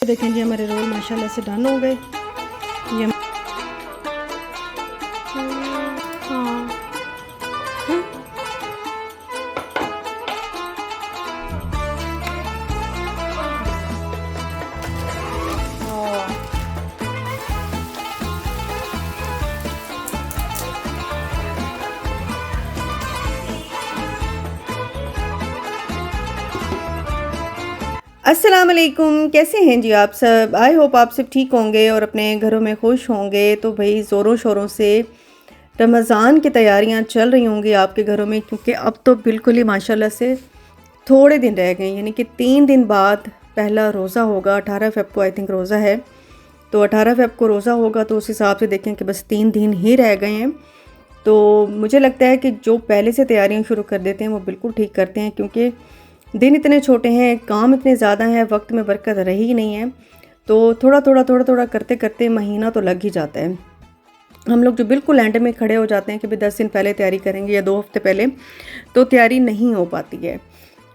देखें जी हमारे रोल माशाल्लाह से डन हो गए। ये हाँ। अस्सलाम वालेकुम, कैसे हैं जी आप सब? आई होप आप सब ठीक होंगे और अपने घरों में खुश होंगे। तो भाई ज़ोरों शोरों से रमज़ान की तैयारियां चल रही होंगी आपके घरों में, क्योंकि अब तो बिल्कुल ही माशाल्लाह से थोड़े दिन रह गए, यानी कि 3 दिन बाद पहला रोज़ा होगा। 18 फ़रवरी को आई थिंक रोज़ा है, तो 18 फ़रवरी को रोज़ा होगा। तो उस हिसाब से देखें कि बस 3 दिन ही रह गए हैं। तो मुझे लगता है कि जो पहले से तैयारियां शुरू कर देते हैं वो बिल्कुल ठीक करते हैं, क्योंकि दिन इतने छोटे हैं, काम इतने ज़्यादा हैं, वक्त में बरकत रही ही नहीं है। तो थोड़ा थोड़ा करते करते महीना तो लग ही जाता है। हम लोग जो बिल्कुल एंड में खड़े हो जाते हैं कि भाई 10 दिन पहले तैयारी करेंगे या 2 हफ्ते पहले, तो तैयारी नहीं हो पाती है।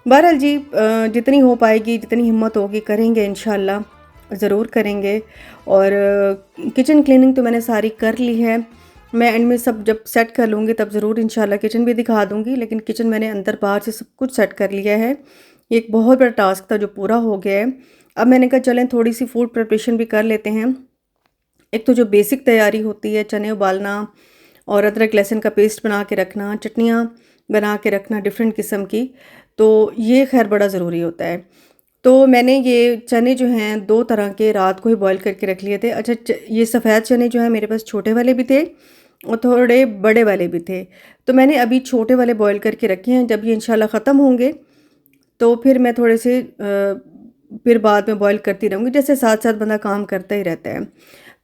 बहरहाल जी, जितनी हो पाएगी, जितनी हिम्मत होगी करेंगे, इंशाल्लाह ज़रूर करेंगे। और किचन क्लीनिंग तो मैंने सारी कर ली है। मैं एंड में सब जब सेट कर लूँगी तब ज़रूर इंशाल्लाह किचन भी दिखा दूँगी, लेकिन किचन मैंने अंदर बाहर से सब कुछ सेट कर लिया है। ये एक बहुत बड़ा टास्क था जो पूरा हो गया है। अब मैंने कहा चलें थोड़ी सी फूड प्रिपरेशन भी कर लेते हैं। एक तो जो बेसिक तैयारी होती है, चने उबालना और अदरक लहसुन का पेस्ट बना के रखना, चटनियाँ बना के रखना डिफरेंट किस्म की, तो ये खैर बड़ा ज़रूरी होता है। तो मैंने ये चने जो हैं 2 तरह के रात को ही बॉईल करके रख लिए थे। अच्छा, ये सफ़ेद चने जो हैं मेरे पास छोटे वाले भी थे और थोड़े बड़े वाले भी थे। तो मैंने अभी छोटे वाले बॉईल करके रखे हैं। जब ये इंशाल्लाह ख़त्म होंगे तो फिर मैं थोड़े से फिर बाद में बॉईल करती रहूँगी, जैसे साथ साथ बंदा काम करता ही रहता है।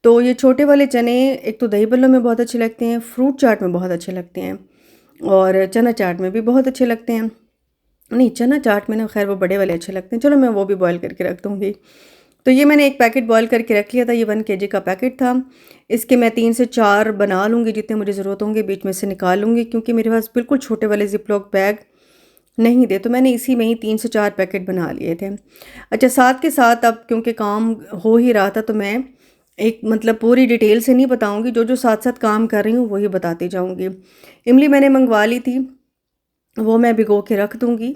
तो ये छोटे वाले चने एक तो दही बल्लों में बहुत अच्छे लगते हैं, फ्रूट चाट में बहुत अच्छे लगते हैं और चना चाट में भी बहुत अच्छे लगते हैं। नहीं, चना चाट में ना खैर वो बड़े वाले अच्छे लगते हैं। चलो मैं वो भी बॉईल करके रख दूँगी। तो ये मैंने एक पैकेट बॉईल करके रख लिया था, ये 1 केजी का पैकेट था। इसके मैं 3 से 4 बना लूँगी, जितने मुझे ज़रूरत होंगे बीच में से निकाल लूँगी, क्योंकि मेरे पास बिल्कुल छोटे वाले ज़िप-लॉक बैग नहीं थे, तो मैंने इसी में ही 3 से 4 पैकेट बना लिए थे। अच्छा, साथ के साथ अब क्योंकि काम हो ही रहा था, तो मैं एक मतलब पूरी डिटेल से नहीं बताऊँगी, जो साथ-साथ काम कर रही हूँ वही बताती जाऊँगी। इमली मैंने मंगवा ली थी, वो मैं भिगो के रख दूँगी।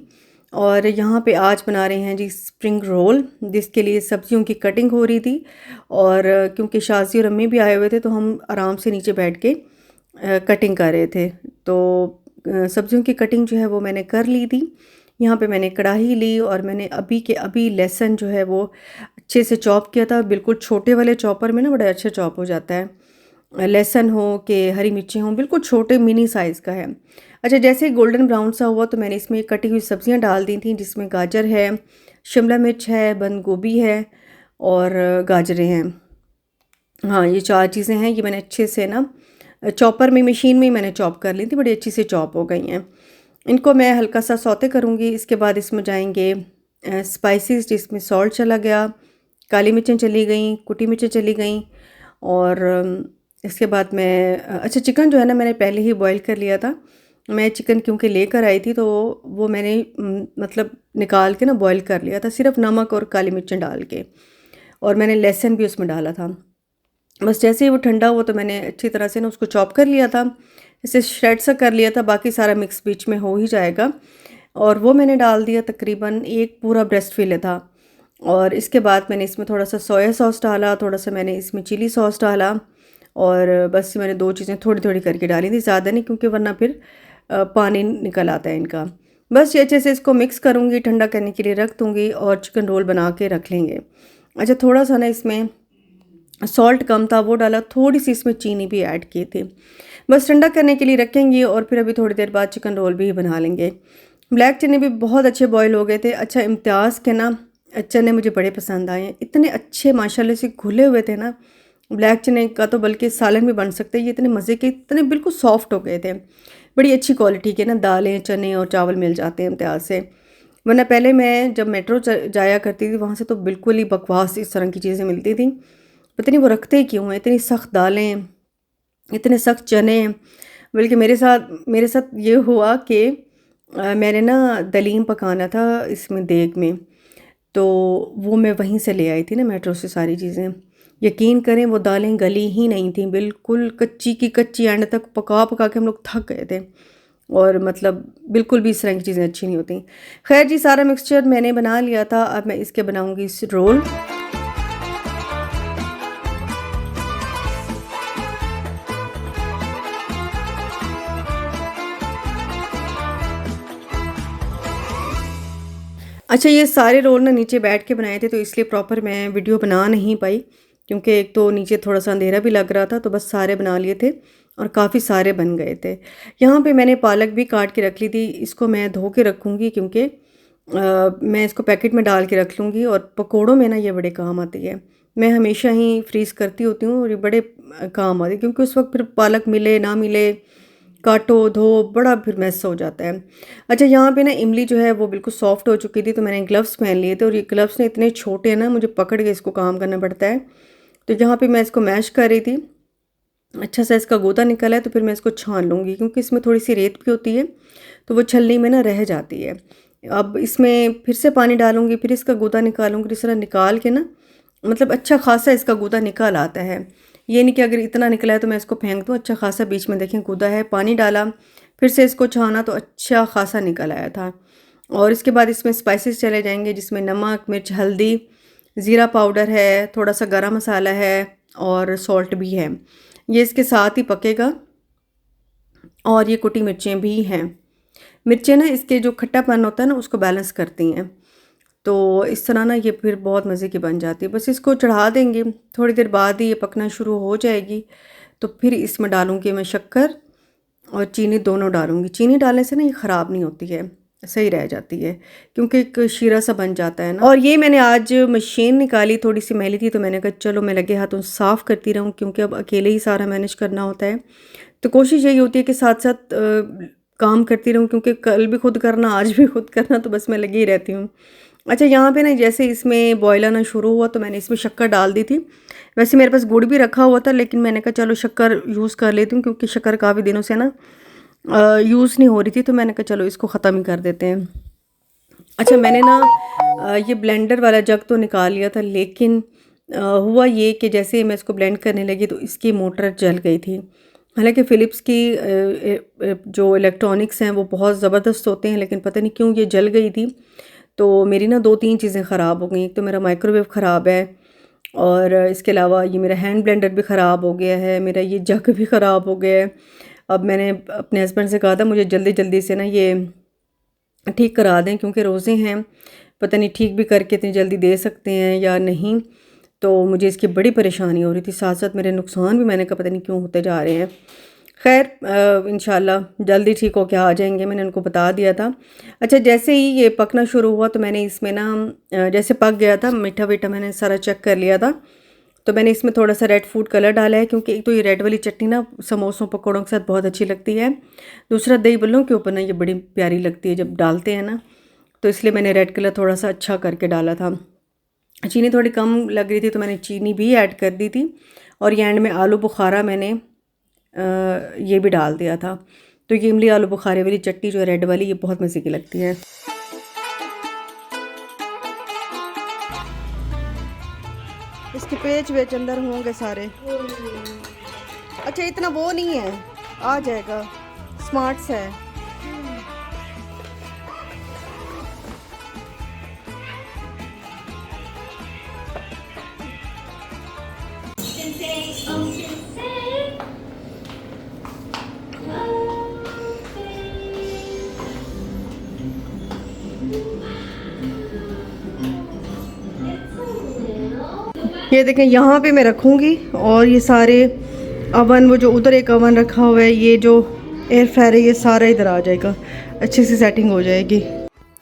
और यहाँ पे आज बना रहे हैं जी स्प्रिंग रोल, जिसके लिए सब्जियों की कटिंग हो रही थी। और क्योंकि शाज़ी और अम्मी भी आए हुए थे, तो हम आराम से नीचे बैठ के कटिंग कर रहे थे। तो सब्जियों की कटिंग जो है वो मैंने कर ली थी। यहाँ पे मैंने कढ़ाई ली और मैंने अभी के अभी लहसुन जो है वो अच्छे से चॉप किया था। बिल्कुल छोटे वाले चॉपर में ना बड़ा अच्छा चॉप हो जाता है। लहसुन हो कि हरी मिर्ची हों, बिल्कुल छोटे मिनी साइज़ का है। अच्छा, जैसे ही गोल्डन ब्राउन सा हुआ तो मैंने इसमें कटी हुई सब्जियां डाल दी थी, जिसमें गाजर है, शिमला मिर्च है, बंद गोभी है और गाजरें हैं। हाँ, ये 4 चीज़ें हैं। ये मैंने अच्छे से ना चॉपर में, मशीन में ही मैंने चॉप कर ली थी, बड़ी अच्छी से चॉप हो गई हैं। इनको मैं हल्का सा सौते करूँगी। इसके बाद इसमें जाएंगे स्पाइसेस, जिसमें सॉल्ट चला गया, काली मिर्चें चली गई, कुटी मिर्चें चली गई। और इसके बाद मैं अच्छा, चिकन जो है ना मैंने पहले ही बॉईल कर लिया था। मैं चिकन क्योंकि लेकर आई थी, तो वो मैंने मतलब निकाल के ना बॉईल कर लिया था, सिर्फ नमक और काली मिर्चें डाल के। और मैंने लहसुन भी उसमें डाला था। बस जैसे ही वो ठंडा हुआ तो मैंने अच्छी तरह से ना उसको चॉप कर लिया था, इसे श्रेड सा कर लिया था। बाकी सारा मिक्स बीच में हो ही जाएगा। और वो मैंने डाल दिया, तकरीबन एक पूरा ब्रेस्ट फिले था। और इसके बाद मैंने इसमें थोड़ा सा सोया सॉस डाला, थोड़ा सा मैंने इसमें चिली सॉस डाला। और बस मैंने 2 चीज़ें थोड़ी थोड़ी करके डाली थी, ज़्यादा नहीं, क्योंकि वरना फिर पानी निकल आता है इनका। बस ये अच्छे से इसको मिक्स करूँगी, ठंडा करने के लिए रख दूँगी और चिकन रोल बना के रख लेंगे। अच्छा, थोड़ा सा ना इसमें सॉल्ट कम था, वो डाला, थोड़ी सी इसमें चीनी भी ऐड की थी। बस ठंडा करने के लिए रखेंगे और फिर अभी थोड़ी देर बाद चिकन रोल भी बना लेंगे। ब्लैक चने भी बहुत अच्छे बॉयल हो गए थे। अच्छा, इम्तियाज़ के ना चने मुझे बड़े पसंद आए हैं, इतने अच्छे माशाल्लाह से घुले हुए थे ना। ब्लैक चने का तो बल्कि सालन भी बन सकते हैं, ये इतने मज़े के, इतने बिल्कुल सॉफ्ट हो गए थे। बड़ी अच्छी क्वालिटी के ना दालें, चने और चावल मिल जाते हैं इम्तियाज़ से। वरना पहले मैं जब मेट्रो जाया करती थी, वहाँ से तो बिल्कुल ही बकवास इस तरह की चीज़ें मिलती थी। पता नहीं वो रखते क्यों हैं, इतनी सख्त दालें, इतने सख्त चने। बल्कि मेरे साथ ये हुआ कि मैंने ना दलीम पकाना था इसमें देग में। तो वो मैं वहीं से ले आई थी ना, मेट्रो से सारी चीज़ें। यकीन करें वो दालें गली ही नहीं थी, बिल्कुल कच्ची की कच्ची, एंड तक पका पका के हम लोग थक गए थे। और मतलब बिल्कुल भी इस तरह की चीज़ें अच्छी नहीं होती। खैर जी, सारा मिक्सचर मैंने बना लिया था। अब मैं इसके बनाऊंगी इस रोल। अच्छा, ये सारे रोल ना नीचे बैठ के बनाए थे, तो इसलिए प्रॉपर मैं वीडियो बना नहीं पाई, क्योंकि एक तो नीचे थोड़ा सा अंधेरा भी लग रहा था। तो बस सारे बना लिए थे और काफ़ी सारे बन गए थे। यहाँ पे मैंने पालक भी काट के रख ली थी। इसको मैं धो के रखूँगी, क्योंकि मैं इसको पैकेट में डाल के रख लूँगी, और पकोड़ों में ना ये बड़े काम आती है। मैं हमेशा ही फ्रीज़ करती होती हूँ, और ये बड़े काम आती है, क्योंकि उस वक्त फिर पालक मिले ना मिले, काटो धो, बड़ा फिर मैस हो जाता है। अच्छा, यहाँ पे ना इमली जो है वो बिल्कुल सॉफ्ट हो चुकी थी, तो मैंने ग्लव्स पहन लिए थे, और ये ग्लव्स ने इतने छोटे हैं ना, मुझे पकड़ के इसको काम करना पड़ता है। तो यहाँ पे मैं इसको मैश कर रही थी। अच्छा सा इसका गोदा निकला है, तो फिर मैं इसको छान लूँगी, क्योंकि इसमें थोड़ी सी रेत भी होती है, तो वो छलनी में ना रह जाती है। अब इसमें फिर से पानी डालूँगी, फिर इसका गोदा निकालूँगी। इस तरह निकाल के ना, मतलब अच्छा खासा इसका गूदा निकल आता है। ये नहीं कि अगर इतना निकला है तो मैं इसको फेंक दूँ, अच्छा खासा बीच में देखें गूदा है। पानी डाला, फिर से इसको छाना, तो अच्छा खासा निकल आया था। और इसके बाद इसमें स्पाइसेस चले जाएंगे, जिसमें नमक, मिर्च, हल्दी, ज़ीरा पाउडर है, थोड़ा सा गरम मसाला है, और सॉल्ट भी है। ये इसके साथ ही पकेगा। और ये कुटी मिर्चें भी हैं। मिर्चें ना इसके जो खट्टापन होता है ना, उसको बैलेंस करती हैं। तो इस तरह ना ये फिर बहुत मज़े की बन जाती है। बस इसको चढ़ा देंगे, थोड़ी देर बाद ही ये पकना शुरू हो जाएगी। तो फिर इसमें डालूँगी मैं शक्कर और चीनी, दोनों डालूँगी। चीनी डालने से ना ये ख़राब नहीं होती है, सही रह जाती है, क्योंकि एक शीरा सा बन जाता है ना। और ये मैंने आज मशीन निकाली, थोड़ी सी मैली थी, तो मैंने कहा चलो मैं लगे हाथों साफ़ करती रहूँ, क्योंकि अब अकेले ही सारा मैनेज करना होता है। तो कोशिश यही होती है कि साथ साथ काम करती रहूँ, क्योंकि कल भी खुद करना, आज भी खुद करना, तो बस मैं लगी ही रहती हूँ। अच्छा, यहाँ पे ना जैसे इसमें बॉयल आना शुरू हुआ, तो मैंने इसमें शक्कर डाल दी थी। वैसे मेरे पास गुड़ भी रखा हुआ था, लेकिन मैंने कहा चलो शक्कर यूज़ कर लेती हूँ, क्योंकि शक्कर काफ़ी दिनों से ना यूज़ नहीं हो रही थी, तो मैंने कहा चलो इसको ख़त्म ही कर देते हैं। अच्छा, मैंने ना ये ब्लेंडर वाला जग तो निकाल लिया था, लेकिन हुआ ये कि जैसे मैं इसको ब्लेंड करने लगी, तो इसकी मोटर जल गई थी। हालांकि फ़िलिप्स की जो इलेक्ट्रॉनिक्स हैं वो बहुत ज़बरदस्त होते हैं, लेकिन पता नहीं क्यों ये जल गई थी। तो मेरी ना 2-3 चीज़ें ख़राब हो गई। एक तो मेरा माइक्रोवेव ख़राब है, और इसके अलावा ये मेरा हैंड ब्लेंडर भी ख़राब हो गया है, मेरा ये जग भी ख़राब हो गया है। अब मैंने अपने हस्बैंड से कहा था मुझे जल्दी जल्दी से ना ये ठीक करा दें, क्योंकि रोज़े हैं, पता नहीं ठीक भी करके इतनी जल्दी दे सकते हैं या नहीं। तो मुझे इसकी बड़ी परेशानी हो रही थी, साथ साथ मेरे नुकसान भी मैंने कहा पता नहीं क्यों होते जा रहे हैं। खैर इंशाल्लाह जल्दी ठीक हो के आ जाएंगे, मैंने उनको बता दिया था। अच्छा, जैसे ही ये पकना शुरू हुआ, तो मैंने इसमें ना जैसे पक गया था, मीठा वीठा मैंने सारा चेक कर लिया था, तो मैंने इसमें थोड़ा सा रेड फूड कलर डाला है, क्योंकि एक तो ये रेड वाली चटनी ना समोसों पकौड़ों के साथ बहुत अच्छी लगती है। दूसरा, दही बल्लों के ऊपर ना ये बड़ी प्यारी लगती है जब डालते हैं ना, तो इसलिए मैंने रेड कलर थोड़ा सा अच्छा करके डाला था। चीनी थोड़ी कम लग रही थी, तो मैंने चीनी भी ऐड कर दी थी। और ये एंड में आलू बुखारा मैंने ये भी डाल दिया था। तो ये इमली आलू बुखारे वाली चटनी जो है रेड वाली, ये बहुत मज़े की लगती है। इसके पेच वेच अंदर होंगे सारे। अच्छा, इतना वो नहीं है, आ जाएगा, स्मार्ट सा है। ये देखें, यहाँ पे मैं रखूँगी, और ये सारे अवन, वो जो उधर एक अवन रखा हुआ है, ये जो एयर फ्रायर है, ये सारा इधर आ जाएगा, अच्छी सी सेटिंग हो जाएगी।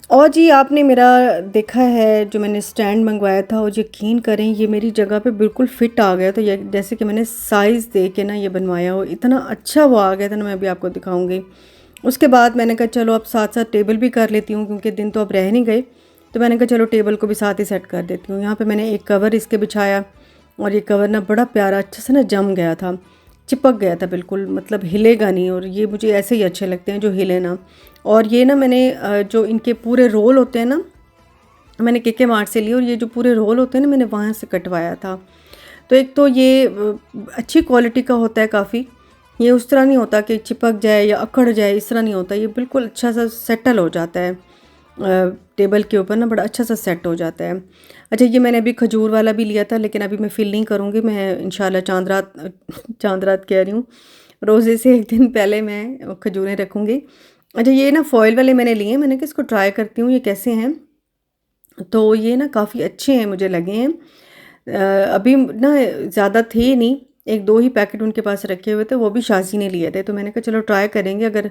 और जी, आपने मेरा देखा है जो मैंने स्टैंड मंगवाया था, और यकीन करें ये मेरी जगह पे बिल्कुल फ़िट आ गया। तो ये जैसे कि मैंने साइज़ दे के ना ये बनवाया हो, इतना अच्छा वो आ गया था ना, मैं अभी आपको दिखाऊंगी। उसके बाद मैंने कहा चलो अब साथ साथ टेबल भी कर लेती हूँ, क्योंकि दिन तो अब रह नहीं गए, तो मैंने कहा चलो टेबल को भी साथ ही सेट कर देती हूँ। यहाँ पर मैंने एक कवर इसके बिछाया, और ये कवर ना बड़ा प्यारा अच्छा से ना जम गया था, चिपक गया था बिल्कुल, मतलब हिलेगा नहीं। और ये मुझे ऐसे ही अच्छे लगते हैं जो हिले ना। और ये ना मैंने जो इनके पूरे रोल होते हैं ना, मैंने केके मार्ट से ली और ये जो पूरे रोल होते हैं ना मैंने वहाँ से कटवाया था। तो एक तो ये अच्छी क्वालिटी का होता है काफ़ी, ये उस तरह नहीं होता कि चिपक जाए या अकड़ जाए, इस तरह नहीं होता, ये बिल्कुल अच्छा सा सेटल हो जाता है टेबल के ऊपर ना, बड़ा अच्छा सा सेट हो जाता है। अच्छा, ये मैंने अभी खजूर वाला भी लिया था, लेकिन अभी मैं फिल नहीं करूँगी, मैं इंशाल्लाह चांद रात चांद रात कह रही हूँ, रोज़े से एक दिन पहले मैं खजूरें रखूँगी। अच्छा, ये ना फॉइल वाले मैंने लिए हैं, मैंने कहा इसको ट्राई करती हूँ ये कैसे हैं। तो ये ना काफ़ी अच्छे हैं मुझे लगे हैं। अभी ना ज़्यादा थे नहीं, 1-2 ही पैकेट उनके पास रखे हुए थे, वो भी शाज़ी ने लिए थे, तो मैंने कहा चलो ट्राई करेंगे, अगर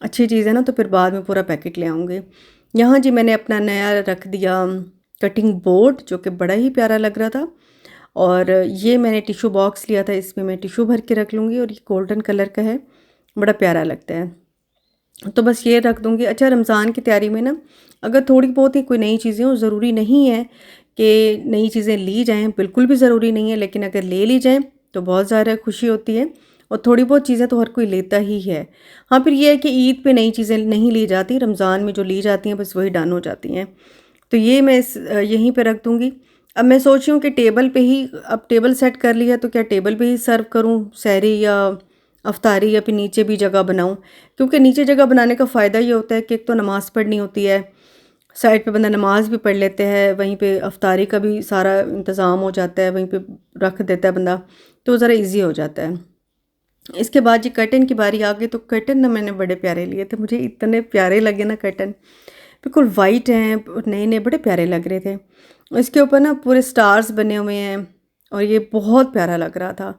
अच्छी चीज़ है ना तो फिर बाद में पूरा पैकेट ले आऊँगी। यहाँ जी मैंने अपना नया रख दिया कटिंग बोर्ड, जो कि बड़ा ही प्यारा लग रहा था, और ये मैंने टिश्यू बॉक्स लिया था, इसमें मैं टिश्यू भर के रख लूँगी, और ये गोल्डन कलर का है, बड़ा प्यारा लगता है, तो बस ये रख दूँगी। अच्छा, रमज़ान की तैयारी में ना अगर थोड़ी बहुत ही कोई नई चीज़ें हो, ज़रूरी नहीं है कि नई चीज़ें ली जाएँ, बिल्कुल भी ज़रूरी नहीं है, लेकिन अगर ले ली जाएँ तो बहुत ज़्यादा खुशी होती है, और थोड़ी बहुत चीज़ें तो हर कोई लेता ही है। हाँ, फिर ये है कि ईद पे नई चीज़ें नहीं ली जाती, रमज़ान में जो ली जाती हैं बस वही डन हो जाती हैं। तो ये मैं यहीं पे रख दूँगी। अब मैं सोच रही हूँ कि टेबल पे ही, अब टेबल सेट कर लिया तो क्या टेबल पे ही सर्व करूँ सहरी या अफ्तारी, या फिर नीचे भी जगह बनाऊँ? क्योंकि नीचे जगह बनाने का फ़ायदा ये होता है कि एक तो नमाज़ पढ़नी होती है, साइड पे बंदा नमाज भी पढ़ लेते हैं, वहीं पे अफ्तारी का भी सारा इंतज़ाम हो जाता है, वहीं पे रख देता है बंदा, तो ज़रा इजी हो जाता है। इसके बाद जी कर्टन की बारी आ गई, तो कर्टन ना मैंने बड़े प्यारे लिए थे, मुझे इतने प्यारे लगे ना कर्टन, बिल्कुल वाइट हैं, नए नए बड़े प्यारे लग रहे थे। इसके ऊपर ना पूरे स्टार्स बने हुए हैं, और ये बहुत प्यारा लग रहा था।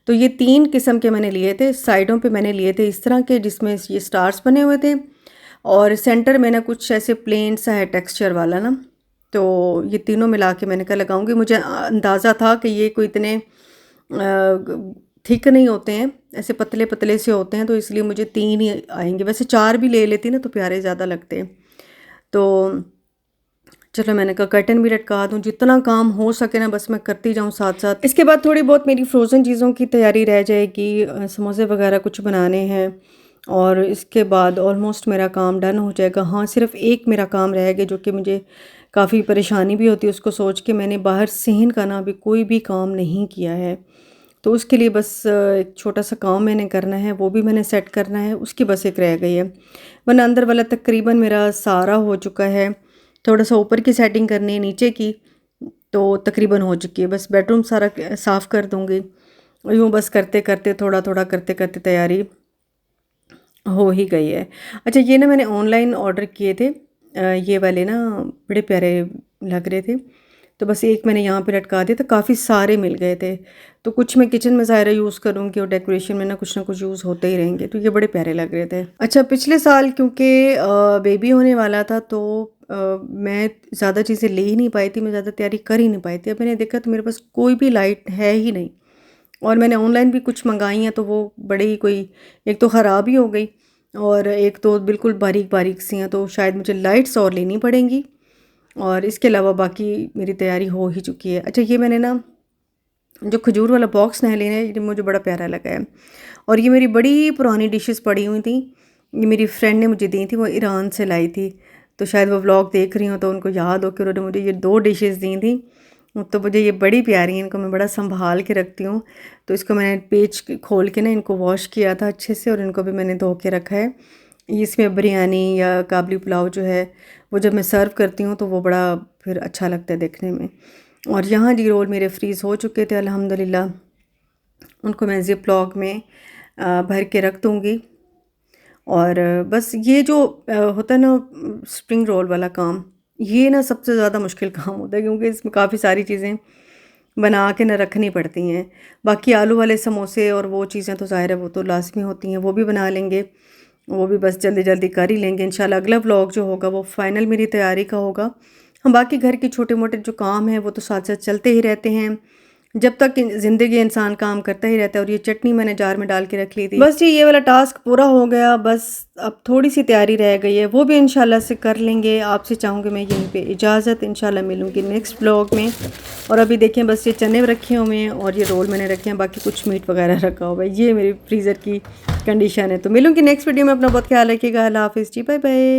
तो ये 3 किस्म के मैंने लिए थे, साइडों पे मैंने लिए थे इस तरह के जिसमें ये स्टार्स बने हुए थे, और सेंटर में ना कुछ ऐसे प्लेन सा है टेक्सचर वाला ना, तो ये तीनों मिला के मैंने कहा लगाऊंगी। मुझे अंदाज़ा था कि ये कोई इतने थिक नहीं होते हैं, ऐसे पतले पतले से होते हैं, तो इसलिए मुझे 3 ही आएंगे, वैसे 4 भी ले लेती ना तो प्यारे ज़्यादा लगते हैं। तो चलो मैंने कहा कर्टन भी लटका दूँ, जितना काम हो सके ना बस मैं करती जाऊँ साथ साथ। इसके बाद थोड़ी बहुत मेरी फ्रोज़न चीज़ों की तैयारी रह जाएगी, समोसे वगैरह कुछ बनाने हैं, और इसके बाद ऑलमोस्ट मेरा काम डन हो जाएगा। हाँ, सिर्फ़ एक मेरा काम रह गया जो कि मुझे काफ़ी परेशानी भी होती है उसको सोच के, मैंने बाहर सेहन का ना अभी कोई भी काम नहीं किया है, तो उसके लिए बस एक छोटा सा काम मैंने करना है, वो भी मैंने सेट करना है, उसकी बस एक रह गई है, वरना अंदर वाला तकरीबन मेरा सारा हो चुका है। थोड़ा सा ऊपर की सेटिंग करनी है, नीचे की तो तकरीबन हो चुकी है, बस बेडरूम सारा साफ़ कर दूँगी। यूँ बस करते करते थोड़ा थोड़ा करते करते तैयारी हो ही गई है। अच्छा, ये ना मैंने ऑनलाइन ऑर्डर किए थे, ये वाले ना बड़े प्यारे लग रहे थे, तो बस एक मैंने यहाँ पे लटका दिया, तो काफ़ी सारे मिल गए थे, तो कुछ मैं किचन में ज़ाहिर यूज़ करूँगी, और डेकोरेशन में ना कुछ यूज़ होते ही रहेंगे, तो ये बड़े प्यारे लग रहे थे। अच्छा, पिछले साल क्योंकि बेबी होने वाला था, तो मैं ज़्यादा चीज़ें ले ही नहीं पाई थी, मैं ज़्यादा तैयारी कर ही नहीं पाई थी। अब मैंने देखा तो मेरे पास कोई भी लाइट है ही नहीं, और मैंने ऑनलाइन भी कुछ मंगाई हैं, तो वो बड़े ही कोई, एक तो ख़राब ही हो गई, और एक तो बिल्कुल बारीक बारीक सी हैं, तो शायद मुझे लाइट्स और लेनी पड़ेंगी, और इसके अलावा बाकी मेरी तैयारी हो ही चुकी है। अच्छा, ये मैंने ना जो खजूर वाला बॉक्स नया लेना है, ये मुझे बड़ा प्यारा लगा है, और ये मेरी बड़ी पुरानी डिशेस पड़ी हुई थी, ये मेरी फ्रेंड ने मुझे दी थी, वो ईरान से लाई थी, तो शायद वो व्लॉग देख रही हूँ तो उनको याद हो कि उन्होंने मुझे ये 2 डिशेस दी थी, तो मुझे ये बड़ी प्यारी हैं, इनको मैं बड़ा संभाल के रखती हूँ। तो इसको मैंने पेज खोल के ना इनको वॉश किया था अच्छे से, और इनको भी मैंने धो के रखा है। इसमें बिरयानी या काबली पुलाव जो है वो जब मैं सर्व करती हूँ तो वो बड़ा फिर अच्छा लगता है देखने में। और यहाँ जी रोल मेरे फ्रीज़ हो चुके थे अल्हम्दुलिल्लाह, उनको मैं ज़िप लॉक में भर के रख दूँगी। और बस ये जो होता है ना स्प्रिंग रोल वाला काम, ये ना सबसे ज़्यादा मुश्किल काम होता है, क्योंकि इसमें काफ़ी सारी चीज़ें बना के ना रखनी पड़ती हैं। बाकी आलू वाले समोसे और वो चीज़ें तो ज़ाहिर है वो तो लाज़मी होती हैं, वो भी बना लेंगे, वो भी बस जल्दी जल्दी कर ही लेंगे इंशाल्लाह। अगला व्लॉग जो होगा वो फाइनल मेरी तैयारी का होगा। हम बाकी घर के छोटे मोटे जो काम हैं वो तो साथ साथ चलते ही रहते हैं, जब तक ज़िंदगी इंसान काम करता ही रहता है। और ये चटनी मैंने जार में डाल के रख ली थी, बस ये वाला टास्क पूरा हो गया, बस अब थोड़ी सी तैयारी रह गई है, वो भी इंशाल्लाह से कर लेंगे। आपसे चाहूँगी मैं यहीं पे इजाज़त, इंशाल्लाह मिलूँगी नेक्स्ट व्लॉग में। और अभी देखें बस ये चने रखे हुए हैं और ये रोल मैंने रखे हैं, बाकी कुछ मीट वगैरह रखा हुआ है। ये मेरी फ्रीज़र की कंडीशन है। तो मिलूँगी नेक्स्ट वीडियो में, अपना बहुत ख्याल रखिएगा। अल्लाह हाफ़िज़ जी, बाय बाय।